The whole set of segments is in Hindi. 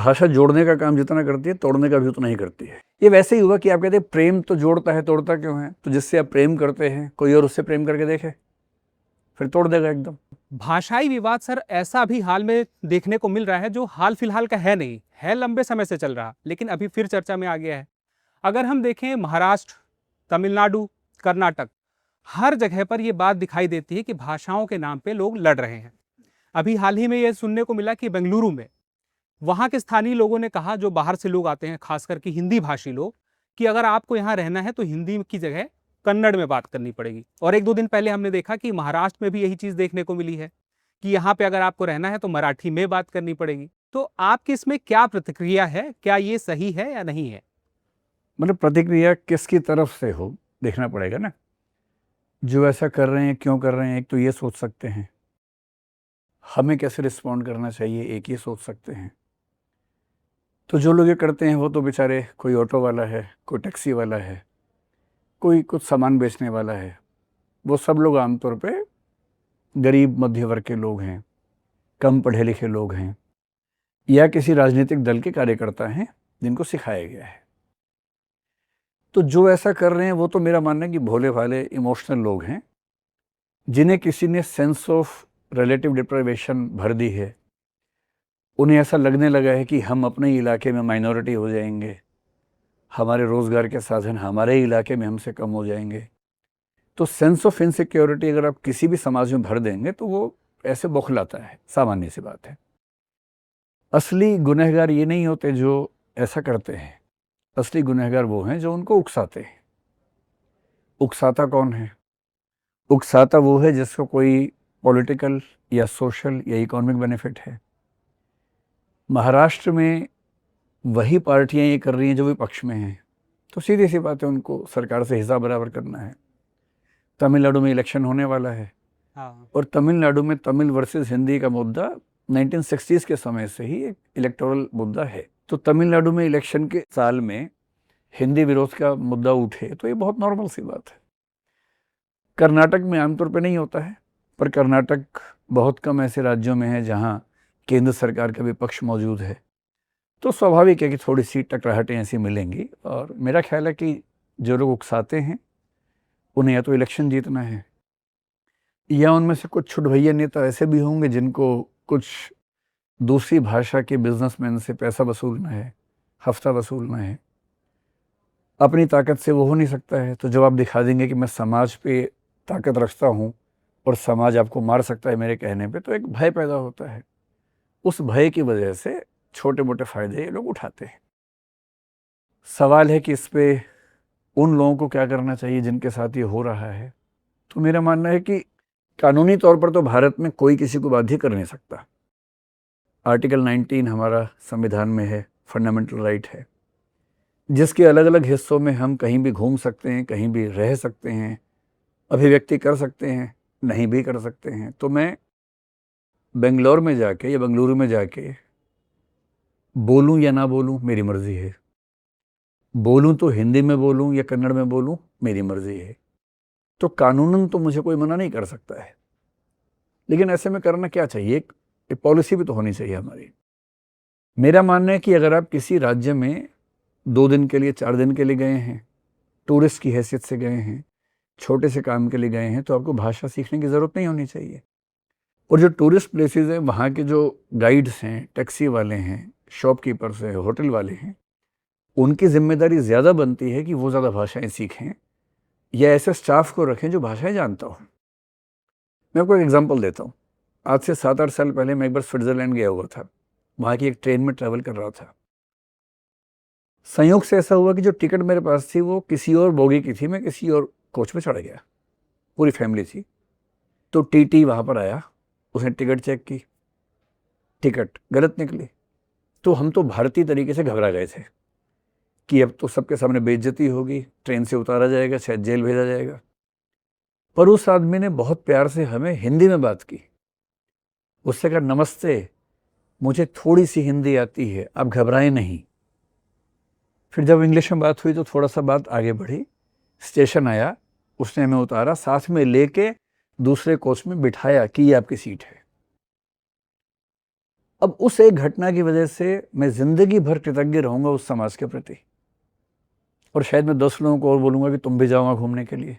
भाषा जोड़ने का काम जितना करती है, तोड़ने का भी उतना ही करती है। ये वैसे ही हुआ कि आप कहते हैं प्रेम तो जोड़ता है, तोड़ता क्यों है? तो जिससे आप प्रेम करते हैं, कोई और उससे प्रेम करके देखे, फिर तोड़ देगा एकदम। भाषाई विवाद सर ऐसा भी हाल में देखने को मिल रहा है जो हाल फिलहाल का है नहीं, है लंबे समय से चल रहा, लेकिन अभी फिर चर्चा में आ गया है। अगर हम देखें महाराष्ट्र, तमिलनाडु, कर्नाटक, हर जगह पर यह बात दिखाई देती है कि भाषाओं के नाम पे लोग लड़ रहे हैं। अभी हाल ही में यह सुनने को मिला कि बेंगलुरु में वहां के स्थानीय लोगों ने कहा, जो बाहर से लोग आते हैं खासकर कि हिंदी भाषी लोग, कि अगर आपको यहाँ रहना है तो हिंदी की जगह कन्नड़ में बात करनी पड़ेगी। और एक दो दिन पहले हमने देखा कि महाराष्ट्र में भी यही चीज देखने को मिली है कि यहाँ पे अगर आपको रहना है तो मराठी में बात करनी पड़ेगी। तो आपकी इसमें क्या प्रतिक्रिया है, क्या ये सही है या नहीं है? मतलब प्रतिक्रिया किसकी तरफ से हो, देखना पड़ेगा ना। जो ऐसा कर रहे हैं क्यों कर रहे हैं, एक तो ये सोच सकते हैं। हमें कैसे रिस्पॉन्ड करना चाहिए, एक ही सोच सकते हैं। तो जो लोग ये करते हैं वो तो बेचारे, कोई ऑटो वाला है, कोई टैक्सी वाला है, कोई कुछ सामान बेचने वाला है, वो सब लोग आमतौर पे गरीब मध्य वर्ग के लोग हैं, कम पढ़े लिखे लोग हैं, या किसी राजनीतिक दल के कार्यकर्ता हैं जिनको सिखाया गया है। तो जो ऐसा कर रहे हैं वो तो मेरा मानना है कि भोले भाले इमोशनल लोग हैं, जिन्हें किसी ने सेंस ऑफ रिलेटिव डिप्राइवेशन भर दी है। उन्हें ऐसा लगने लगा है कि हम अपने इलाके में माइनॉरिटी हो जाएंगे, हमारे रोज़गार के साधन हमारे इलाके में हमसे कम हो जाएंगे। तो सेंस ऑफ इनसिक्योरिटी अगर आप किसी भी समाज में भर देंगे तो वो ऐसे बौखलाता है, सामान्य सी बात है। असली गुनहगार ये नहीं होते जो ऐसा करते हैं, असली गुनहगार वो हैं जो उनको उकसाते हैं। उकसाता कौन है? उकसाता वो है जिसको कोई पॉलिटिकल या सोशल या इकोनॉमिक बेनिफिट है। महाराष्ट्र में वही पार्टियां ये कर रही हैं जो विपक्ष में हैं, तो सीधी सी बात है, उनको सरकार से हिसाब बराबर करना है। तमिलनाडु में इलेक्शन होने वाला है, हाँ। और तमिलनाडु में तमिल वर्सेस हिंदी का मुद्दा 1960s के समय से ही एक इलेक्टोरल मुद्दा है। तो तमिलनाडु में इलेक्शन के साल में हिंदी विरोध का मुद्दा उठे तो ये बहुत नॉर्मल सी बात है। कर्नाटक में आमतौर पे नहीं होता है, पर कर्नाटक बहुत कम ऐसे राज्यों में है जहां केंद्र सरकार का विपक्ष मौजूद है। तो स्वाभाविक है कि थोड़ी सी टकराहटें ऐसी मिलेंगी, और मेरा ख्याल है कि जो लोग उकसाते हैं उन्हें या तो इलेक्शन जीतना है, या उनमें से कुछ छुटभैया नेता ऐसे भी होंगे जिनको कुछ दूसरी भाषा के बिजनेसमैन से पैसा वसूलना है, हफ्ता वसूलना है। अपनी ताकत से वो हो नहीं सकता है, तो जब आप दिखा देंगे कि मैं समाज पे ताकत रखता हूँ और समाज आपको मार सकता है मेरे कहने पे, तो एक भय पैदा होता है। उस भय की वजह से छोटे मोटे फायदे ये लोग उठाते हैं। सवाल है कि इस पे उन लोगों को क्या करना चाहिए जिनके साथ ये हो रहा है। तो मेरा मानना है कि कानूनी तौर पर तो भारत में कोई किसी को बाध्य कर नहीं सकता। आर्टिकल 19 हमारा संविधान में है, फंडामेंटल राइट है, जिसके अलग अलग हिस्सों में हम कहीं भी घूम सकते हैं, कहीं भी रह सकते हैं, अभिव्यक्ति कर सकते हैं, नहीं भी कर सकते हैं। तो मैं बेंगलोर में जाके या बेंगलुरु में जाके बोलूं या ना बोलूं, मेरी मर्जी है। बोलूं तो हिंदी में बोलूं या कन्नड़ में बोलूं, मेरी मर्जी है। तो कानूनन तो मुझे कोई मना नहीं कर सकता है, लेकिन ऐसे में करना क्या चाहिए, एक पॉलिसी भी तो होनी चाहिए हमारी। मेरा मानना है कि अगर आप किसी राज्य में 2 दिन के लिए, 4 दिन के लिए गए हैं, टूरिस्ट की हैसियत से गए हैं, छोटे से काम के लिए गए हैं, तो आपको भाषा सीखने की ज़रूरत नहीं होनी चाहिए। और जो टूरिस्ट प्लेसेस हैं, वहाँ के जो गाइड्स हैं, टैक्सी वाले हैं, शॉपकीपर्स हैं, होटल वाले हैं, उनकी जिम्मेदारी ज़्यादा बनती है कि वो ज़्यादा भाषाएं सीखें या ऐसे स्टाफ को रखें जो भाषाएं जानता हो। मैं आपको एक एग्जांपल देता हूँ। आज से 7-8 साल पहले मैं एक बार स्विट्ज़रलैंड गया हुआ था। वहाँ की एक ट्रेन में ट्रैवल कर रहा था। संयोग से ऐसा हुआ कि जो टिकट मेरे पास थी वो किसी और बोगी की थी, मैं किसी और कोच में चढ़ गया। पूरी फैमिली थी। तो टीटी वहाँ पर आया, उसने टिकट चेक की, टिकट गलत निकली। तो हम तो भारतीय तरीके से घबरा गए थे कि अब तो सबके सामने बेइज्जती होगी, ट्रेन से उतारा जाएगा, शायद जेल भेजा जाएगा। पर उस आदमी ने बहुत प्यार से हमें हिंदी में बात की। उससे कहा, नमस्ते, मुझे थोड़ी सी हिंदी आती है, आप घबराएं नहीं। फिर जब इंग्लिश में बात हुई तो थोड़ा सा बात आगे बढ़ी। स्टेशन आया, उसने हमें उतारा, साथ में लेके दूसरे कोच में बिठाया कि ये आपकी सीट है। अब उस एक घटना की वजह से मैं ज़िंदगी भर कृतज्ञ रहूँगा उस समाज के प्रति, और शायद मैं 10 लोगों को और बोलूँगा कि तुम भी जाओ वहाँ घूमने के लिए,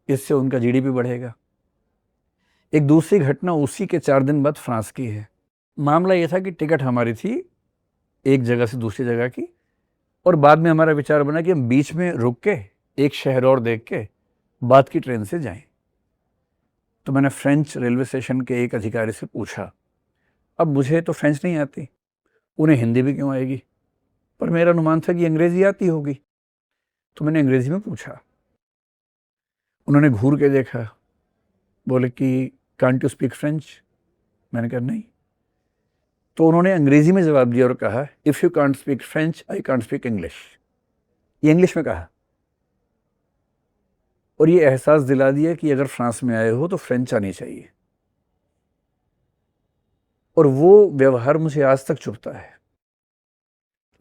इससे उनका जीडीपी बढ़ेगा। एक दूसरी घटना उसी के 4 दिन बाद फ्रांस की है। मामला ये था कि टिकट हमारी थी एक जगह से दूसरी जगह की, और बाद में हमारा विचार बना कि हम बीच में रुक के एक शहर और देख के बाद की ट्रेन से जाएं। तो मैंने फ्रेंच रेलवे स्टेशन के एक अधिकारी से पूछा। अब मुझे तो फ्रेंच नहीं आती, उन्हें हिंदी भी क्यों आएगी, पर मेरा अनुमान था कि अंग्रेज़ी आती होगी। तो मैंने अंग्रेज़ी में पूछा, उन्होंने घूर के देखा, बोले कि कांट यू स्पीक फ्रेंच? मैंने कहा नहीं। तो उन्होंने अंग्रेज़ी में जवाब दिया और कहा, if you can't speak French I can't speak English. ये इंग्लिश में कहा, और ये एहसास दिला दिया कि अगर फ्रांस में आए हो तो फ्रेंच आनी चाहिए। और वो व्यवहार मुझे आज तक चुभता है।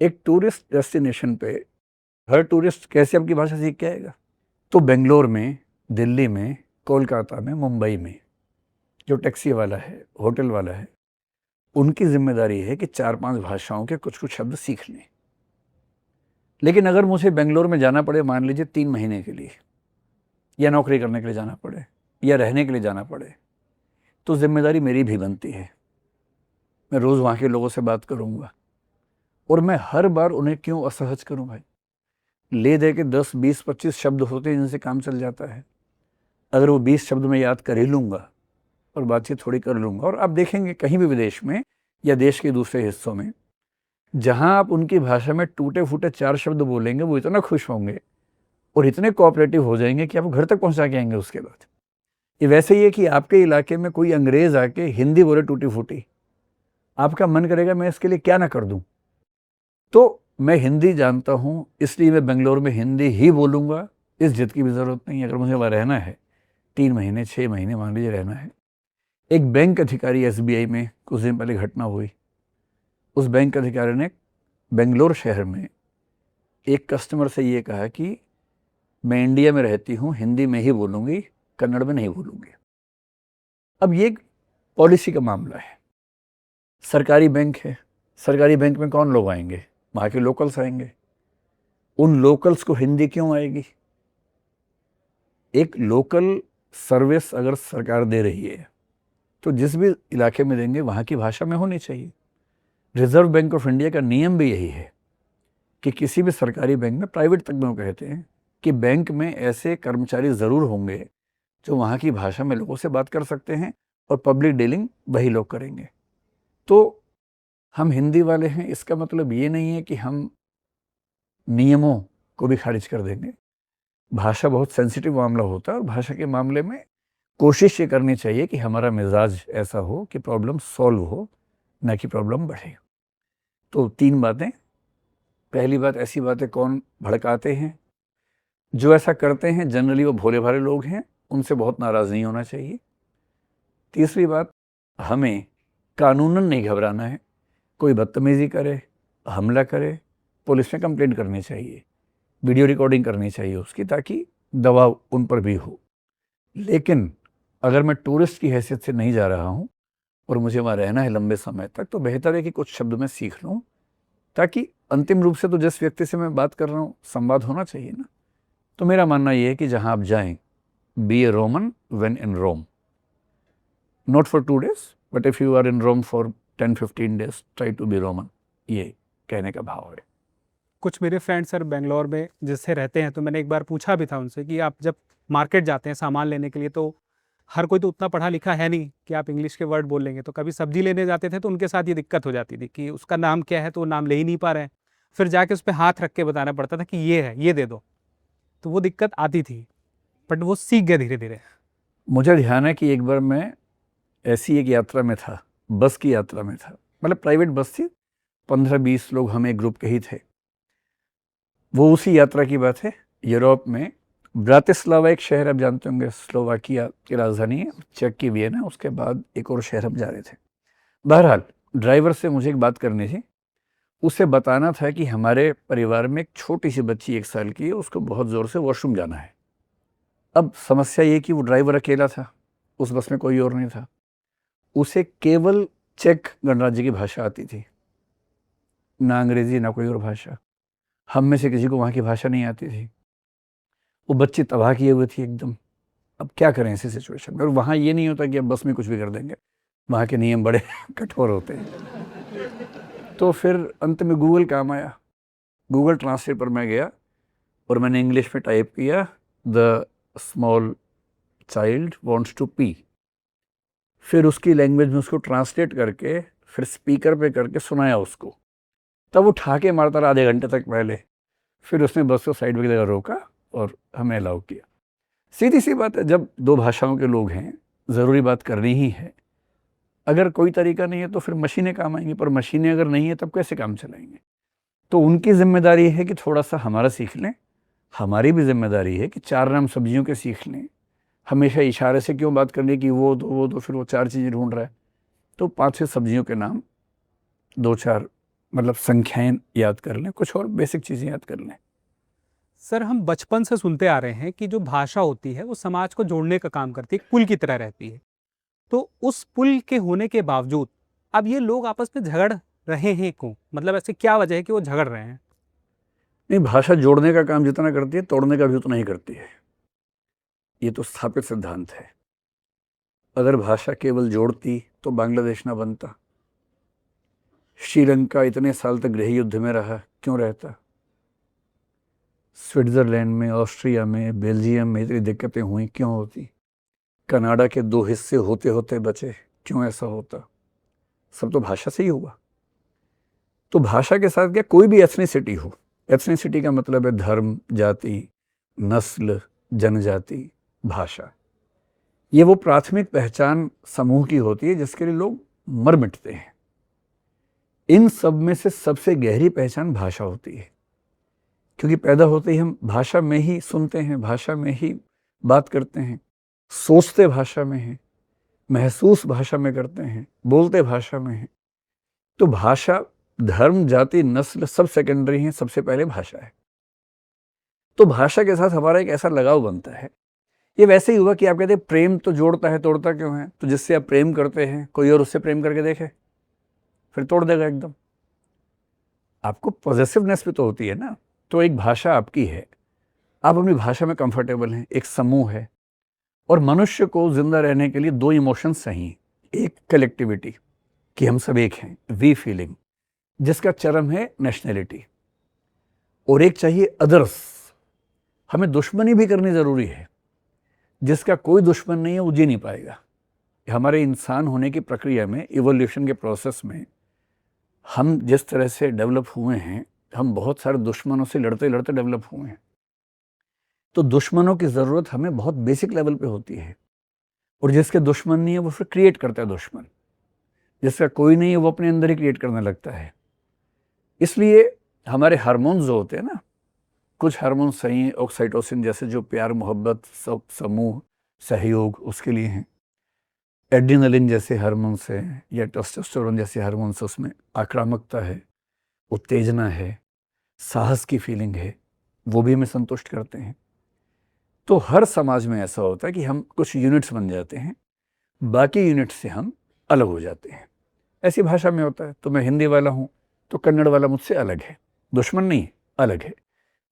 एक टूरिस्ट डेस्टिनेशन पे हर टूरिस्ट कैसे आपकी भाषा सीख के आएगा? तो बेंगलोर में, दिल्ली में, कोलकाता में, मुंबई में जो टैक्सी वाला है, होटल वाला है, उनकी जिम्मेदारी है कि 4-5 भाषाओं के कुछ कुछ शब्द सीख लें। लेकिन अगर मुझे बेंगलोर में जाना पड़े, मान लीजिए 3 महीने के लिए, या नौकरी करने के लिए जाना पड़े, या रहने के लिए जाना पड़े, तो जिम्मेदारी मेरी भी बनती है। मैं रोज़ वहाँ के लोगों से बात करूँगा, और मैं हर बार उन्हें क्यों असहज करूँ भाई? ले दे के 10, 20, 25 शब्द होते हैं जिनसे काम चल जाता है। अगर वो 20 शब्द मैं याद कर ही लूँगा और बातचीत थोड़ी कर लूँगा, और आप देखेंगे कहीं भी विदेश में या देश के दूसरे हिस्सों में, जहाँ आप उनकी भाषा में टूटे-फूटे 4 शब्द बोलेंगे, वो इतना खुश होंगे और इतने कोऑपरेटिव हो जाएंगे कि आपको घर तक पहुँचा के आएंगे उसके बाद। ये वैसे ही है कि आपके इलाके में कोई अंग्रेज़ आके हिंदी बोले टूटी-फूटी, आपका मन करेगा मैं इसके लिए क्या ना कर दूँ। तो मैं हिंदी जानता हूँ, इसलिए मैं बेंगलोर में हिंदी ही बोलूँगा, इस जिद की भी ज़रूरत नहीं है। अगर मुझे वहाँ रहना है, 3 महीने, 6 महीने मान लीजिए रहना है। एक बैंक अधिकारी एसबीआई में कुछ दिन पहले घटना हुई। उस बैंक अधिकारी ने बेंगलोर शहर में एक कस्टमर से ये कहा कि मैं इंडिया में रहती हूँ, हिंदी में ही बोलूँगी, कन्नड़ में नहीं बोलूँगी। अब ये एक पॉलिसी का मामला है। सरकारी बैंक है, सरकारी बैंक में कौन लोग आएंगे? वहाँ के लोकल्स आएंगे। उन लोकल्स को हिंदी क्यों आएगी? एक लोकल सर्विस अगर सरकार दे रही है तो जिस भी इलाके में देंगे वहाँ की भाषा में होनी चाहिए। रिजर्व बैंक ऑफ इंडिया का नियम भी यही है कि किसी भी सरकारी बैंक में, प्राइवेट तक में, वो कहते हैं कि बैंक में ऐसे कर्मचारी ज़रूर होंगे जो वहाँ की भाषा में लोगों से बात कर सकते हैं, और पब्लिक डीलिंग वही लोग करेंगे। तो हम हिंदी वाले हैं, इसका मतलब ये नहीं है कि हम नियमों को भी खारिज कर देंगे। भाषा बहुत सेंसिटिव मामला होता है, और भाषा के मामले में कोशिश ये करनी चाहिए कि हमारा मिजाज ऐसा हो कि प्रॉब्लम सॉल्व हो, ना कि प्रॉब्लम बढ़े। तो 3 बातें। पहली बात, ऐसी बातें कौन भड़काते हैं? जो ऐसा करते हैं जनरली वो भोले भाले लोग हैं, उनसे बहुत नाराज़ नहीं होना चाहिए। तीसरी बात, हमें कानूनन नहीं घबराना है। कोई बदतमीज़ी करे, हमला करे, पुलिस में कंप्लेंट करनी चाहिए, वीडियो रिकॉर्डिंग करनी चाहिए उसकी, ताकि दबाव उन पर भी हो। लेकिन अगर मैं टूरिस्ट की हैसियत से नहीं जा रहा हूँ और मुझे वहाँ रहना है लंबे समय तक, तो बेहतर है कि कुछ शब्द मैं सीख लूँ, ताकि अंतिम रूप से तो जिस व्यक्ति से मैं बात कर रहा हूँ संवाद होना चाहिए ना। तो मेरा मानना ये है कि जहाँ आप जाएं, be a Roman when in Rome, not for 2 days, but if you are in Rome for 10-15 days, try to be Roman. ये कहने का भाव है। कुछ मेरे फ्रेंड्स सर बेंगलोर में जिससे रहते हैं, तो मैंने एक बार पूछा भी था उनसे कि आप जब मार्केट जाते हैं सामान लेने के लिए, तो हर कोई तो उतना पढ़ा लिखा है नहीं कि आप इंग्लिश के वर्ड बोल लेंगे। तो कभी सब्जी लेने जाते थे तो उनके साथ ये दिक्कत हो जाती थी कि उसका नाम क्या है, तो वो नाम ले ही नहीं पा रहे हैं। फिर जाके उस पर हाथ रख के बताना पड़ता था कि ये है, ये दे दो। तो वो दिक्कत आती थी, बट वो सीख गए धीरे धीरे। मुझे ध्यान है कि एक बार मैं ऐसी एक यात्रा में था, बस की यात्रा में था, मतलब प्राइवेट बस थी, 15-20 लोग हम एक ग्रुप के ही थे। वो उसी यात्रा की बात है, यूरोप में ब्रातिस्लावा एक शहर आप जानते होंगे, स्लोवाकिया की राजधानी है, चेक की वियना, उसके बाद एक और शहर हम जा रहे थे। बहरहाल ड्राइवर से मुझे एक बात करनी थी, उसे बताना था कि हमारे परिवार में एक छोटी सी बच्ची 1 साल की है, उसको बहुत ज़ोर से वॉशरूम जाना है। अब समस्या ये कि वो ड्राइवर अकेला था, उस बस में कोई और नहीं था। उसे केवल चेक गणराज्य की भाषा आती थी, ना अंग्रेजी ना कोई और भाषा। हम में से किसी को वहाँ की भाषा नहीं आती थी। वो बच्चे तबाह किए हुए थे एकदम। अब क्या करें ऐसी सिचुएशन में? और वहाँ ये नहीं होता कि अब बस में कुछ भी कर देंगे, वहाँ के नियम बड़े कठोर होते हैं। तो फिर अंत में गूगल काम आया। गूगल ट्रांसलेट पर मैं गया और मैंने इंग्लिश में टाइप किया, the small child wants to pee. फिर उसकी लैंग्वेज में उसको ट्रांसलेट करके फिर स्पीकर पे करके सुनाया उसको। तब वो ठाके मारता रहा आधे घंटे तक पहले। फिर उसने बस को साइड में जगह रोका और हमें अलाउ किया। सीधी सी बात है, जब दो भाषाओं के लोग हैं, ज़रूरी बात करनी ही है। अगर कोई तरीका नहीं है तो फिर मशीनें काम आएंगी, पर मशीनें अगर नहीं है तब कैसे काम चलाएंगे? तो उनकी जिम्मेदारी है कि थोड़ा सा हमारा सीख लें, हमारी भी जिम्मेदारी है कि 4 नाम सब्जियों के सीख लें। हमेशा इशारे से क्यों बात करनी कि वो दो फिर वो 4 चीज़ें ढूंढ रहा है। तो 5-6 सब्जियों के नाम, 2-4 मतलब संख्याएं याद कर लें, कुछ और बेसिक चीज़ें याद कर लें। सर, हम बचपन से सुनते आ रहे हैं कि जो भाषा होती है वो समाज को जोड़ने का काम करती है, एक पुल की तरह रहती है। तो उस पुल के होने के बावजूद अब ये लोग आपस में झगड़ रहे हैं क्यों? मतलब ऐसे क्या वजह है कि वो झगड़ रहे हैं? नहीं, भाषा जोड़ने का काम जितना करती है, तोड़ने का भी उतना ही करती है। ये तो स्थापित सिद्धांत है। अगर भाषा केवल जोड़ती तो बांग्लादेश ना बनता। श्रीलंका इतने साल तक गृह युद्ध में रहा, क्यों रहता? स्विट्ज़रलैंड में, ऑस्ट्रिया में, बेल्जियम में इतनी दिक्कतें हुई, क्यों होती? कनाडा के 2 हिस्से होते होते बचे, क्यों ऐसा होता? सब तो भाषा से ही हुआ। तो भाषा के साथ क्या, कोई भी एथनिसिटी हो, एथनिसिटी का मतलब है धर्म, जाति, नस्ल, जनजाति, भाषा। ये वो प्राथमिक पहचान समूह की होती है जिसके लिए लोग मर मिटते हैं। इन सब में से सबसे गहरी पहचान भाषा होती है, क्योंकि पैदा होते ही हम भाषा में ही सुनते हैं, भाषा में ही बात करते हैं, सोचते भाषा में हैं, महसूस भाषा में करते हैं, बोलते भाषा में हैं। तो भाषा, धर्म, जाति, नस्ल सब सेकेंडरी हैं, सबसे पहले भाषा है। तो भाषा के साथ हमारा एक ऐसा लगाव बनता है। ये वैसे ही हुआ कि आप कहते हैं प्रेम तो जोड़ता है, तोड़ता क्यों है? तो जिससे आप प्रेम करते हैं, कोई और उससे प्रेम करके देखे, फिर तोड़ देगा एकदम। आपको पॉजिटिवनेस भी तो होती है ना। तो एक भाषा आपकी है, आप अपनी भाषा में कंफर्टेबल हैं, एक समूह है। और मनुष्य को जिंदा रहने के लिए 2 इमोशंस चाहिए। एक कलेक्टिविटी, कि हम सब एक हैं, वी फीलिंग, जिसका चरम है नेशनैलिटी। और एक चाहिए अदर्स, हमें दुश्मनी भी करनी ज़रूरी है। जिसका कोई दुश्मन नहीं है वो जी नहीं पाएगा। हमारे इंसान होने की प्रक्रिया में, इवोल्यूशन के प्रोसेस में, हम जिस तरह से डेवलप हुए हैं, हम बहुत सारे दुश्मनों से लड़ते लड़ते डेवलप हुए हैं। तो दुश्मनों की ज़रूरत हमें बहुत बेसिक लेवल पे होती है। और जिसके दुश्मन नहीं है वो फिर क्रिएट करता है दुश्मन। जिसका कोई नहीं है वो अपने अंदर ही क्रिएट करने लगता है। इसलिए हमारे हार्मोन्स जो होते हैं ना, कुछ हार्मोन्स सही हैं, ऑक्सीटोसिन जैसे जो प्यार, मोहब्बत, समूह, सहयोग, उसके लिए हैं। एड्रेनलिन जैसे हार्मोन्स हैं, या टेस्टोस्टेरोन जैसे हार्मोन्स, उसमें आक्रामकता है, उत्तेजना है, साहस की फीलिंग है, वो भी हमें संतुष्ट करते हैं। तो हर समाज में ऐसा होता है कि हम कुछ यूनिट्स बन जाते हैं, बाकी यूनिट्स से हम अलग हो जाते हैं। ऐसी भाषा में होता है। तो मैं हिंदी वाला हूँ तो कन्नड़ वाला मुझसे अलग है, दुश्मन नहीं है, अलग है।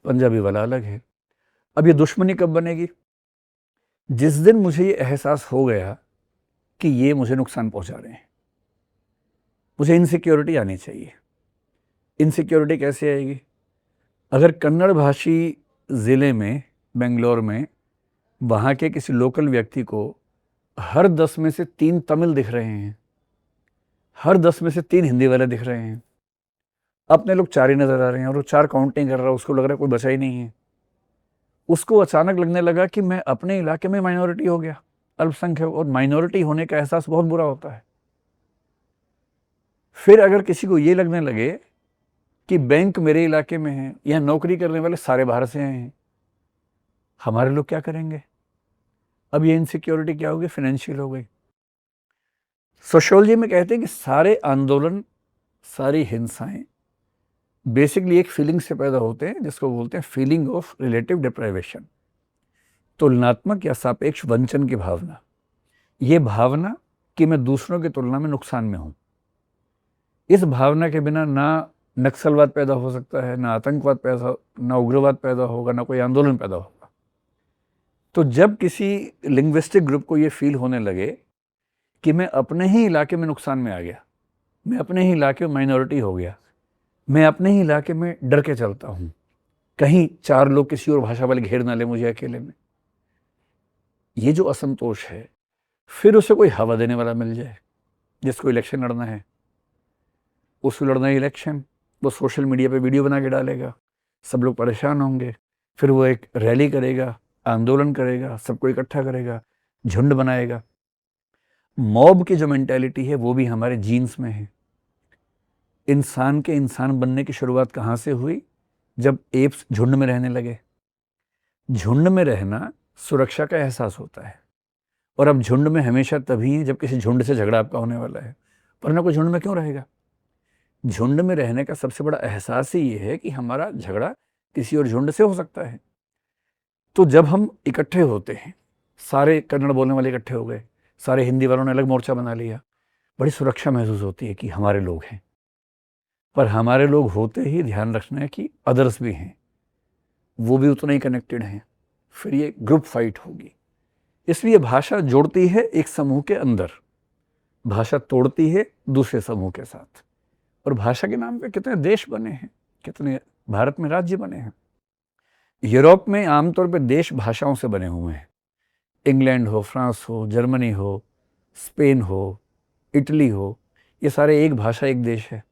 पंजाबी वाला अलग है। अब ये दुश्मनी कब बनेगी? जिस दिन मुझे ये एहसास हो गया कि ये मुझे नुकसान पहुंचा रहे हैं। मुझे इनसिक्योरिटी आनी चाहिए। इनसिक्योरिटी कैसे आएगी? अगर कन्नड़ भाषी ज़िले में, बेंगलोर में, वहाँ के किसी लोकल व्यक्ति को हर 10 में से 3 तमिल दिख रहे हैं, हर 10 में से 3 हिंदी वाले दिख रहे हैं, अपने लोग 4 ही नज़र आ रहे हैं और वो 4 काउंटिंग कर रहा है, उसको लग रहा है कोई बचा ही नहीं है। उसको अचानक लगने लगा कि मैं अपने इलाके में माइनॉरिटी हो गया, अल्पसंख्यक। और माइनॉरिटी होने का एहसास बहुत बुरा होता है। फिर अगर किसी को ये लगने लगे कि बैंक मेरे इलाके में है, यहाँ नौकरी करने वाले सारे बाहर से आए हैं, हमारे लोग क्या करेंगे? अब ये इनसिक्योरिटी क्या हो गई? फाइनेंशियल हो गई। सोशियोलॉजी में कहते हैं कि सारे आंदोलन, सारी हिंसाएं बेसिकली एक फीलिंग से पैदा होते हैं, जिसको बोलते हैं फीलिंग ऑफ रिलेटिव डिप्राइवेशन, तुलनात्मक या सापेक्ष वंचन की भावना। ये भावना कि मैं दूसरों की तुलना में नुकसान में हूं। इस भावना के बिना ना नक्सलवाद पैदा हो सकता है, ना आतंकवाद पैदा, ना उग्रवाद पैदा होगा, ना कोई आंदोलन पैदा होगा। तो जब किसी लिंग्विस्टिक ग्रुप को ये फील होने लगे कि मैं अपने ही इलाके में नुकसान में आ गया, मैं अपने ही इलाके में माइनॉरिटी हो गया, मैं अपने ही इलाके में डर के चलता हूँ, कहीं 4 लोग किसी और भाषा वाले घेर ना ले मुझे अकेले में, ये जो असंतोष है, फिर उसे कोई हवा देने वाला मिल जाए जिसको इलेक्शन लड़ना है, उसको लड़ना है इलेक्शन, वो सोशल मीडिया पे वीडियो बना के डालेगा, सब लोग परेशान होंगे, फिर वो एक रैली करेगा, आंदोलन करेगा, सबको इकट्ठा करेगा, झुंड बनाएगा। मॉब की जो मेंटालिटी है वो भी हमारे जीन्स में है। इंसान के इंसान बनने की शुरुआत कहाँ से हुई? जब एप्स झुंड में रहने लगे। झुंड में रहना सुरक्षा का एहसास होता है, और अब झुंड में हमेशा तभी है जब किसी झुंड से झगड़ा आपका होने वाला है, वरना कोई झुंड में क्यों रहेगा? झुंड में रहने का सबसे बड़ा एहसास ही ये है कि हमारा झगड़ा किसी और झुंड से हो सकता है। तो जब हम इकट्ठे होते हैं, सारे कन्नड़ बोलने वाले इकट्ठे हो गए, सारे हिंदी वालों ने अलग मोर्चा बना लिया, बड़ी सुरक्षा महसूस होती है कि हमारे लोग हैं। पर हमारे लोग होते ही ध्यान रखना है कि अदर्स भी हैं, वो भी उतना ही कनेक्टेड हैं, फिर ये ग्रुप फाइट होगी। इसलिए भाषा जोड़ती है एक समूह के अंदर, भाषा तोड़ती है दूसरे समूह के साथ। और भाषा के नाम पे कितने देश बने हैं, कितने भारत में राज्य बने हैं। यूरोप में आमतौर पे देश भाषाओं से बने हुए हैं। इंग्लैंड हो, फ्रांस हो, जर्मनी हो, स्पेन हो, इटली हो, ये सारे एक भाषा एक देश है,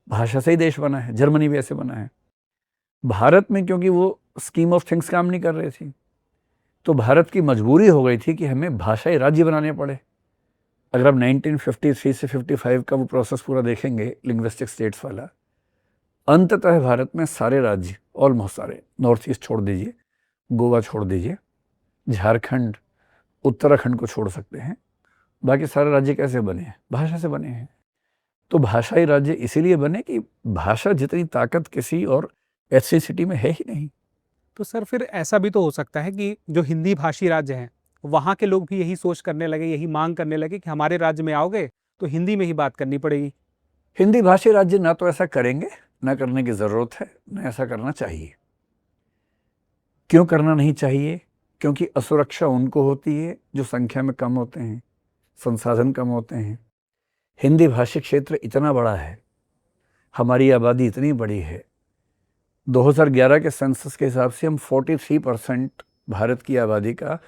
भाषा से ही देश बना है। जर्मनी भी ऐसे बना है। भारत में क्योंकि वो स्कीम ऑफ थिंग्स काम नहीं कर रही थी, तो भारत की मजबूरी हो गई थी कि हमें भाषाई राज्य बनाने पड़े। अगर आप 1953 से 55 का वो प्रोसेस पूरा देखेंगे, लिंग्विस्टिक स्टेट्स वाला, अंततः भारत में सारे राज्य, ऑलमोस्ट सारे, नॉर्थ ईस्ट छोड़ दीजिए, गोवा छोड़ दीजिए, झारखंड, उत्तराखंड को छोड़ सकते हैं, बाकी सारे राज्य कैसे बने हैं? भाषा से बने हैं। तो भाषाई राज्य इसीलिए बने कि भाषा जितनी ताकत किसी और एथनिसिटी में है ही नहीं। तो सर फिर ऐसा भी तो हो सकता है कि जो हिंदी भाषी राज्य हैं वहाँ के लोग भी यही सोच करने लगे, यही मांग करने लगे कि हमारे राज्य में आओगे तो हिंदी में ही बात करनी पड़ेगी। हिंदी भाषी राज्य ना तो ऐसा करेंगे, ना करने की ज़रूरत है, ना ऐसा करना चाहिए। क्यों करना नहीं चाहिए? क्योंकि असुरक्षा उनको होती है जो संख्या में कम होते हैं, संसाधन कम होते हैं। हिंदी भाषी क्षेत्र इतना बड़ा है, हमारी आबादी इतनी बड़ी है, 2011 के सेंसस के हिसाब से हम 43% भारत की आबादी का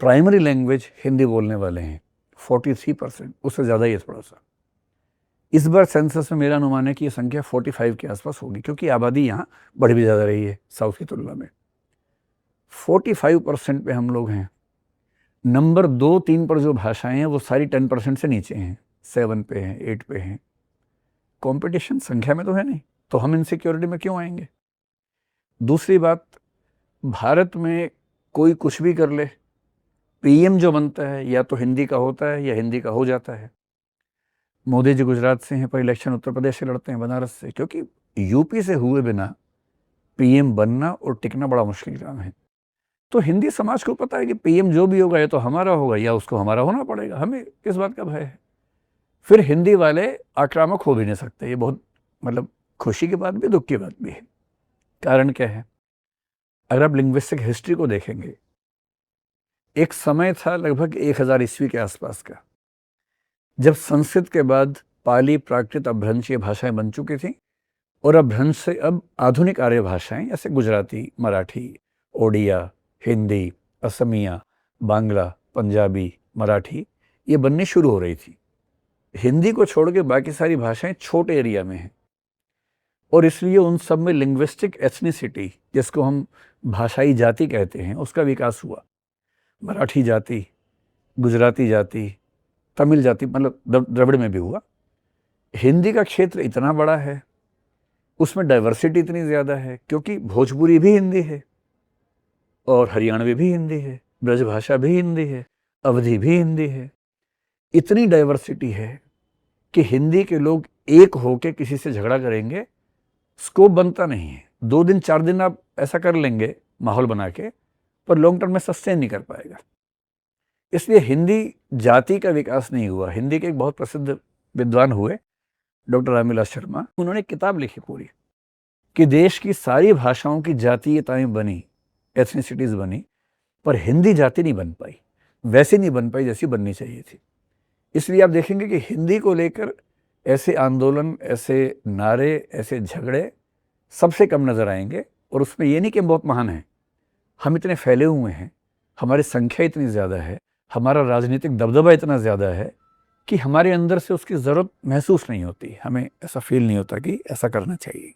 प्राइमरी लैंग्वेज हिंदी बोलने वाले हैं। 43%, उससे ज़्यादा ही है थोड़ा सा। इस बार सेंसस में मेरा अनुमान है कि ये संख्या 45 के आसपास होगी, क्योंकि आबादी यहाँ बढ़ भी ज़्यादा रही है साउथ की तुलना में। 45% पे हम लोग हैं। नंबर 2-3 पर जो भाषाएं हैं वो सारी 10% से नीचे हैं, 7 पे हैं, 8 पे हैं। कंपटीशन संख्या में तो है नहीं, तो हम इनसिक्योरिटी में क्यों आएंगे? दूसरी बात, भारत में कोई कुछ भी कर ले, पीएम जो बनता है या तो हिंदी का होता है या हिंदी का हो जाता है। मोदी जी गुजरात से हैं, पर इलेक्शन उत्तर प्रदेश से लड़ते हैं, बनारस से, क्योंकि यूपी से हुए बिना पीएम बनना और टिकना बड़ा मुश्किल काम है। तो हिंदी समाज को पता है कि पीएम जो भी होगा या तो हमारा होगा या उसको हमारा होना पड़ेगा, हमें किस बात का भय है? फिर हिंदी वाले आक्रामक हो भी नहीं सकते। ये बहुत मतलब खुशी की बात भी, दुख की बात भी है। कारण क्या है? अगर आप लिंग्विस्टिक हिस्ट्री को देखेंगे, एक समय था लगभग 1000 ईस्वी के आसपास का, जब संस्कृत के बाद पाली, प्राकृत, अपभ्रंश ये भाषाएं बन चुकी थी, और अपभ्रंश से अब आधुनिक आर्य भाषाएं जैसे गुजराती, मराठी, ओडिया, हिंदी, असमिया, बांग्ला, पंजाबी, मराठी ये बननी शुरू हो रही थी। हिंदी को छोड़ के बाकी सारी भाषाएं छोटे एरिया में हैं, और इसलिए उन सब में लिंग्विस्टिक एथनिसिटी, जिसको हम भाषाई जाति कहते हैं, उसका विकास हुआ। मराठी जाति, गुजराती जाति, तमिल जाति, मतलब द्रविड़ में भी हुआ। हिंदी का क्षेत्र इतना बड़ा है, उसमें डाइवर्सिटी इतनी ज़्यादा है, क्योंकि भोजपुरी भी हिंदी है, और हरियाणवी भी हिंदी है, ब्रजभाषा भी हिंदी है, अवधी भी हिंदी है। इतनी डाइवर्सिटी है कि हिंदी के लोग एक होके किसी से झगड़ा करेंगे, स्कोप बनता नहीं है। 2 दिन 4 दिन आप ऐसा कर लेंगे माहौल बना के, पर लॉन्ग टर्म में सस्टेन नहीं कर पाएगा। इसलिए हिंदी जाति का विकास नहीं हुआ। हिंदी के एक बहुत प्रसिद्ध विद्वान हुए, डॉक्टर रामविलास शर्मा, उन्होंने किताब लिखी पूरी कि देश की सारी भाषाओं की जातीयताएं बनी, एथनिसिटीज बनी, पर हिंदी जाति नहीं बन पाई, वैसी नहीं बन पाई जैसी बननी चाहिए थी। इसलिए आप देखेंगे कि हिंदी को लेकर ऐसे आंदोलन, ऐसे नारे, ऐसे झगड़े सबसे कम नजर आएंगे। और उसमें ये नहीं कि हम बहुत महान हैं, हम इतने फैले हुए हैं, हमारी संख्या इतनी ज़्यादा है, हमारा राजनीतिक दबदबा इतना ज़्यादा है कि हमारे अंदर से उसकी ज़रूरत महसूस नहीं होती, हमें ऐसा फील नहीं होता कि ऐसा करना चाहिए।